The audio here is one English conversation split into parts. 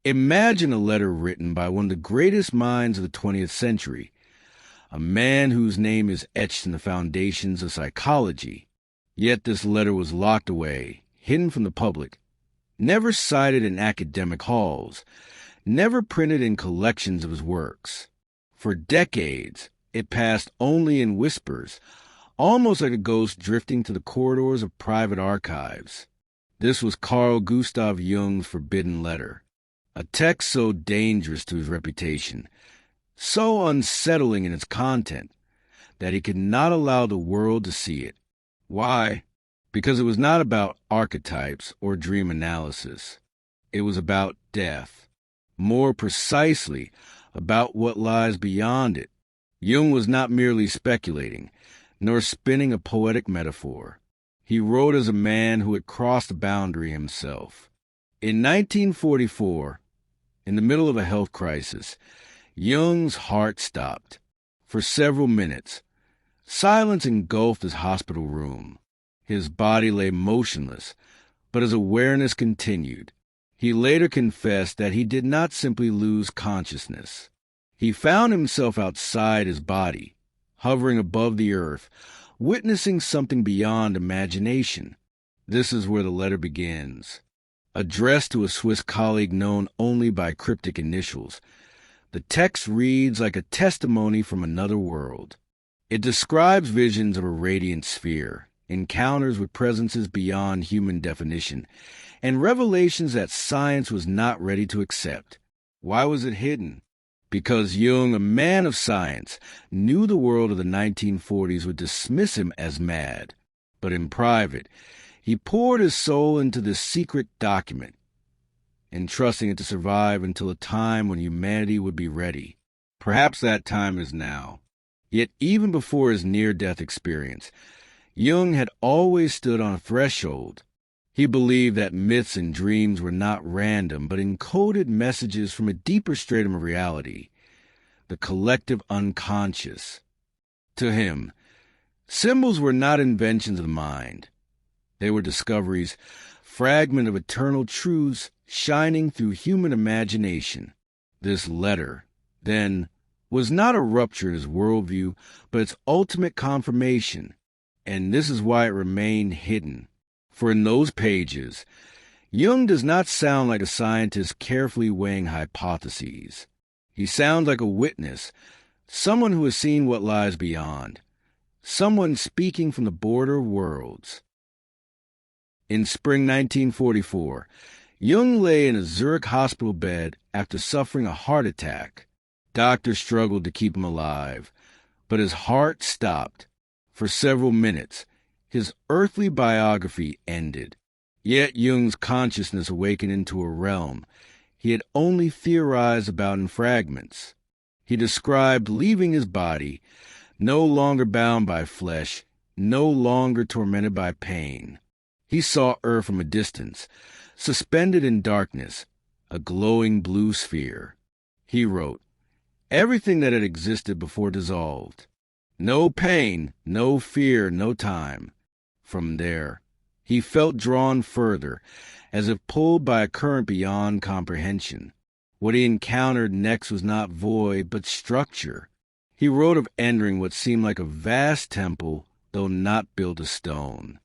Imagine a letter written by one of the greatest minds of the 20th century, a man whose name is etched in the foundations of psychology. Yet this letter was locked away, hidden from the public, never cited in academic halls, never printed in collections of his works. For decades, it passed only in whispers, almost like a ghost drifting to the corridors of private archives. This was Carl Gustav Jung's forbidden letter, a text so dangerous to his reputation, so unsettling in its content, that he could not allow the world to see it. Why? Because it was not about archetypes or dream analysis. It was about death. More precisely, about what lies beyond it. Jung was not merely speculating, nor spinning a poetic metaphor. He wrote as a man who had crossed the boundary himself. In 1944, in the middle of a health crisis, Jung's heart stopped. For several minutes, silence engulfed his hospital room. His body lay motionless, but his awareness continued. He later confessed that he did not simply lose consciousness. He found himself outside his body, hovering above the earth, witnessing something beyond imagination. This is where the letter begins. Addressed to a Swiss colleague known only by cryptic initials, the text reads like a testimony from another world. It describes visions of a radiant sphere, encounters with presences beyond human definition, and revelations that science was not ready to accept. Why was it hidden? Because Jung, a man of science, knew the world of the 1940s would dismiss him as mad. But in private, he poured his soul into this secret document, entrusting it to survive until a time when humanity would be ready. Perhaps that time is now. Yet even before his near-death experience, Jung had always stood on a threshold. He believed that myths and dreams were not random, but encoded messages from a deeper stratum of reality, the collective unconscious. To him, symbols were not inventions of the mind. They were discoveries, fragments of eternal truths shining through human imagination. This letter, then, was not a rupture in his worldview, but its ultimate confirmation. And this is why it remained hidden. For in those pages, Jung does not sound like a scientist carefully weighing hypotheses. He sounds like a witness, someone who has seen what lies beyond, someone speaking from the border of worlds. In spring 1944, Jung lay in a Zurich hospital bed after suffering a heart attack. Doctors struggled to keep him alive, but his heart stopped. For several minutes, his earthly biography ended. Yet Jung's consciousness awakened into a realm he had only theorized about in fragments. He described leaving his body, no longer bound by flesh, no longer tormented by pain. He saw Earth from a distance, suspended in darkness, a glowing blue sphere. He wrote, "Everything that had existed before dissolved. No pain, no fear, no time." From there, he felt drawn further, as if pulled by a current beyond comprehension. What he encountered next was not void, but structure. He wrote of entering what seemed like a vast temple, though not built of stone.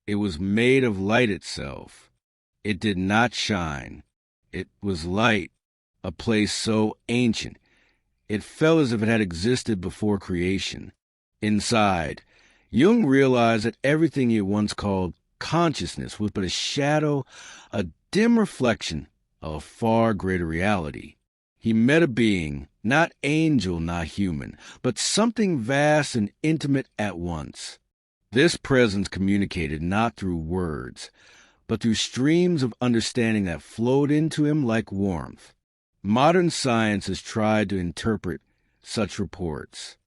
It was made of light itself. It did not shine. It was light, a place so ancient, it felt as if it had existed before creation. Inside, Jung realized that everything he had once called consciousness was but a shadow, a dim reflection of a far greater reality. He met a being, not angel, not human, but something vast and intimate at once. This presence communicated not through words, but through streams of understanding that flowed into him like warmth. Modern science has tried to interpret such reports.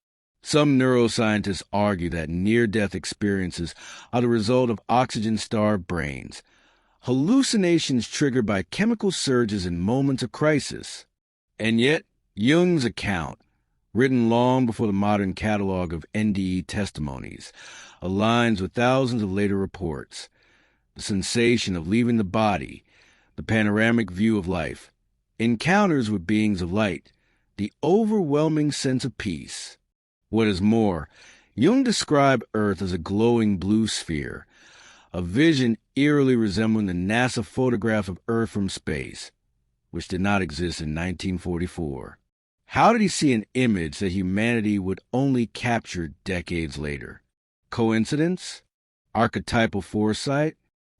Some neuroscientists argue that near-death experiences are the result of oxygen-starved brains, hallucinations triggered by chemical surges in moments of crisis. And yet, Jung's account, written long before the modern catalog of NDE testimonies, aligns with thousands of later reports. The sensation of leaving the body, the panoramic view of life, encounters with beings of light, the overwhelming sense of peace. What is more, Jung described Earth as a glowing blue sphere, a vision eerily resembling the NASA photograph of Earth from space, which did not exist in 1944. How did he see an image that humanity would only capture decades later? Coincidence? Archetypal foresight?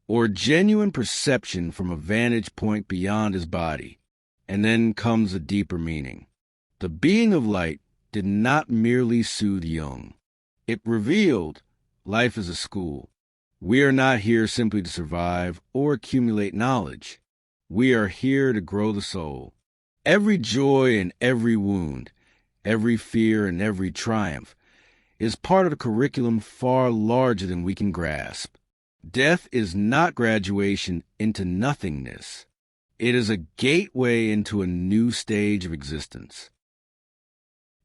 Or genuine perception from a vantage point beyond his body? And then comes a deeper meaning. The being of light did not merely soothe Jung. It revealed life as a school. We are not here simply to survive or accumulate knowledge. We are here to grow the soul. Every joy and every wound, every fear and every triumph is part of a curriculum far larger than we can grasp. Death is not graduation into nothingness. It is a gateway into a new stage of existence.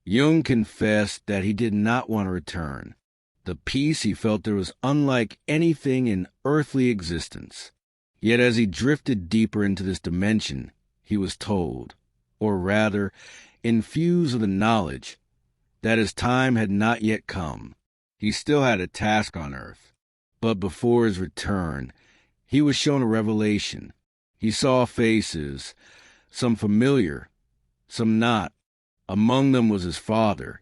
Jung confessed that he did not want to return. The peace he felt there was unlike anything in earthly existence. Yet as he drifted deeper into this dimension, he was told, or rather, infused with the knowledge, that his time had not yet come. He still had a task on earth. But before his return, he was shown a revelation. He saw faces, some familiar, some not. Among them was his father,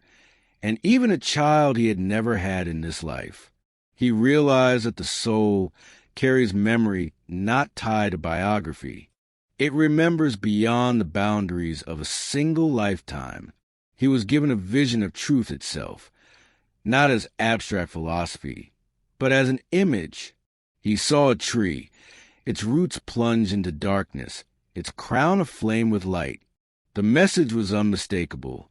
and even a child he had never had in this life. He realized that the soul carries memory not tied to biography. It remembers beyond the boundaries of a single lifetime. He was given a vision of truth itself, not as abstract philosophy, but as an image. He saw a tree, its roots plunged into darkness, its crown aflame with light. The message was unmistakable.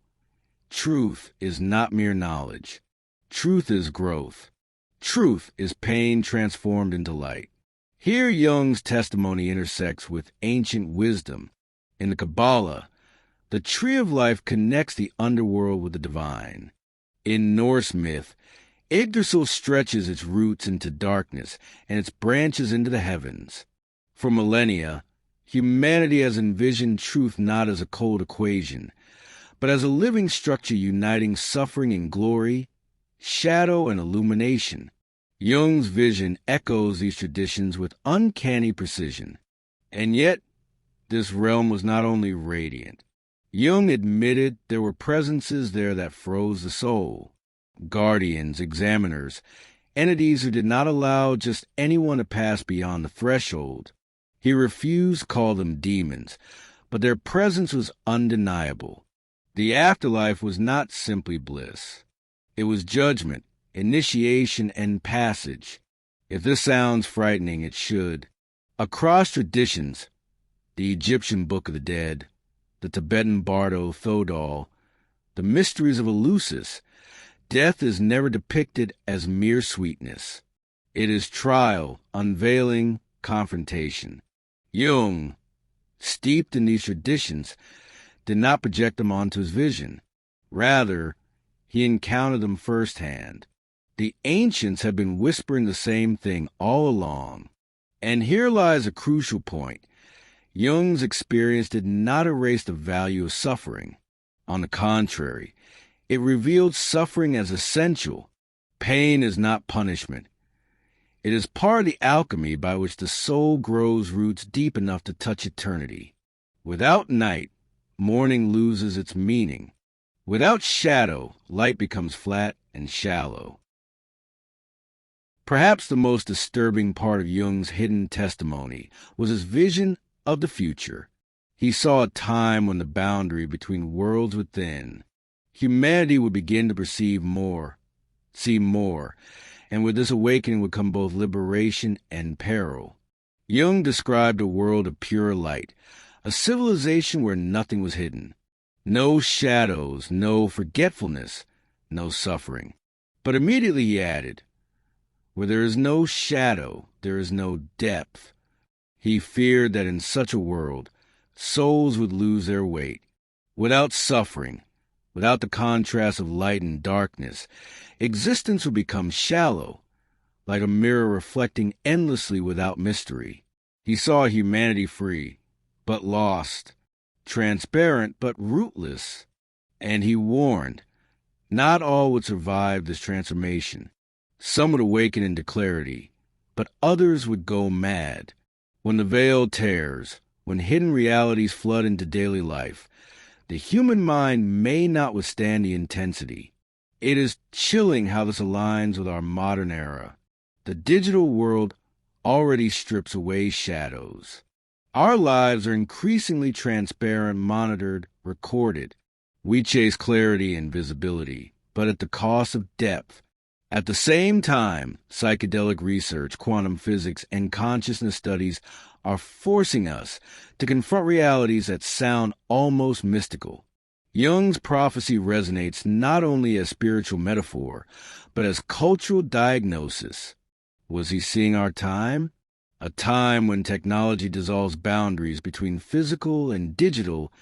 Truth is not mere knowledge. Truth is growth. Truth is pain transformed into light. Here Jung's testimony intersects with ancient wisdom. In the Kabbalah, the tree of life connects the underworld with the divine. In Norse myth, Yggdrasil stretches its roots into darkness and its branches into the heavens. For millennia, humanity has envisioned truth not as a cold equation, but as a living structure uniting suffering and glory, shadow and illumination. Jung's vision echoes these traditions with uncanny precision. And yet, this realm was not only radiant. Jung admitted there were presences there that froze the soul. Guardians, examiners, entities who did not allow just anyone to pass beyond the threshold. He refused to call them demons, but their presence was undeniable. The afterlife was not simply bliss. It was judgment, initiation, and passage. If this sounds frightening, it should. Across traditions, the Egyptian Book of the Dead, the Tibetan Bardo Thodol, the mysteries of Eleusis, death is never depicted as mere sweetness. It is trial, unveiling, confrontation. Jung, steeped in these traditions, did not project them onto his vision. Rather, he encountered them firsthand. The ancients had been whispering the same thing all along. And here lies a crucial point. Jung's experience did not erase the value of suffering. On the contrary, it revealed suffering as essential. Pain is not punishment. It is part of the alchemy by which the soul grows roots deep enough to touch eternity. Without night, morning loses its meaning. Without shadow, light becomes flat and shallow. Perhaps the most disturbing part of Jung's hidden testimony was his vision of the future. He saw a time when the boundary between worlds within, humanity would begin to perceive more, see more, and with this awakening would come both liberation and peril. Jung described a world of pure light, a civilization where nothing was hidden. No shadows, no forgetfulness, no suffering. But immediately he added, where there is no shadow, there is no depth. He feared that in such a world, souls would lose their weight. Without suffering, without the contrast of light and darkness, existence would become shallow, like a mirror reflecting endlessly without mystery. He saw humanity free, but lost, transparent but rootless. And he warned, not all would survive this transformation. Some would awaken into clarity, but others would go mad. When the veil tears, when hidden realities flood into daily life, the human mind may not withstand the intensity. It is chilling how this aligns with our modern era. The digital world already strips away shadows. Our lives are increasingly transparent, monitored, recorded. We chase clarity and visibility, but at the cost of depth. At the same time, psychedelic research, quantum physics, and consciousness studies are forcing us to confront realities that sound almost mystical. Jung's prophecy resonates not only as spiritual metaphor, but as cultural diagnosis. Was he seeing our time? A time when technology dissolves boundaries between physical and digital,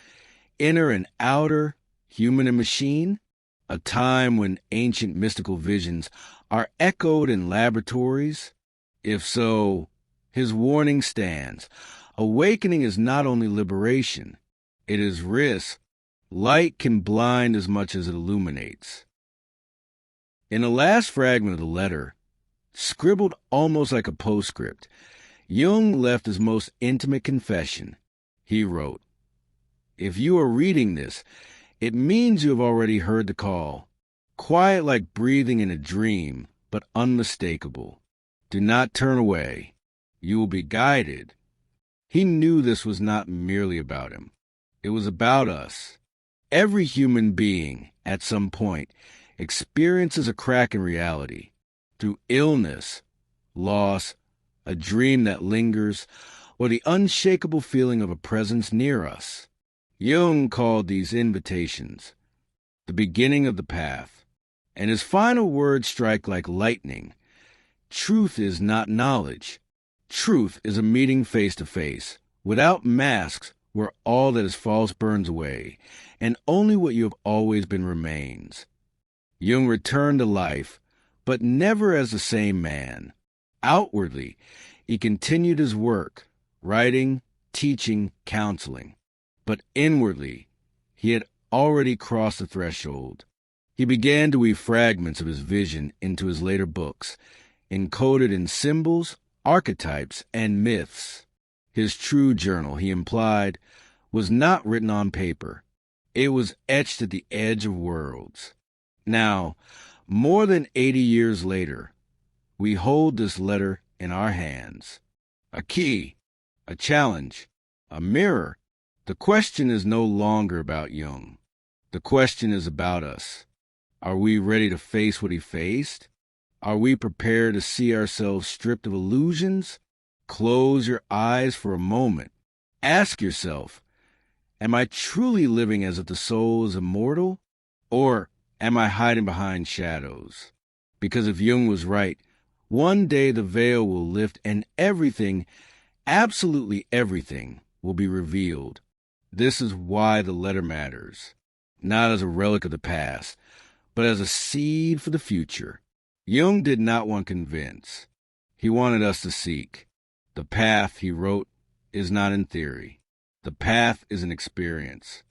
inner and outer, human and machine? A time when ancient mystical visions are echoed in laboratories? If so, his warning stands. Awakening is not only liberation, it is risk. Light can blind as much as it illuminates. In the last fragment of the letter, scribbled almost like a postscript, Jung left his most intimate confession. He wrote, "If you are reading this, it means you have already heard the call. Quiet like breathing in a dream, but unmistakable. Do not turn away. You will be guided." He knew this was not merely about him. It was about us. Every human being, at some point, experiences a crack in reality. Through illness, loss, a dream that lingers, or the unshakable feeling of a presence near us. Jung called these invitations the beginning of the path, and his final words strike like lightning. Truth is not knowledge. Truth is a meeting face to face, without masks, where all that is false burns away, and only what you have always been remains. Jung returned to life, but never as the same man. Outwardly, he continued his work, writing, teaching, counseling. But inwardly, he had already crossed the threshold. He began to weave fragments of his vision into his later books, encoded in symbols, archetypes, and myths. His true journal, he implied, was not written on paper. It was etched at the edge of worlds. Now, more than 80 years later, we hold this letter in our hands. A key, a challenge, a mirror. The question is no longer about Jung. The question is about us. Are we ready to face what he faced? Are we prepared to see ourselves stripped of illusions? Close your eyes for a moment. Ask yourself, am I truly living as if the soul is immortal? Or am I hiding behind shadows? Because if Jung was right, one day the veil will lift and everything, absolutely everything, will be revealed. This is why the letter matters, not as a relic of the past, but as a seed for the future. Jung did not want to convince. He wanted us to seek. The path, he wrote, is not in theory. The path is an experience.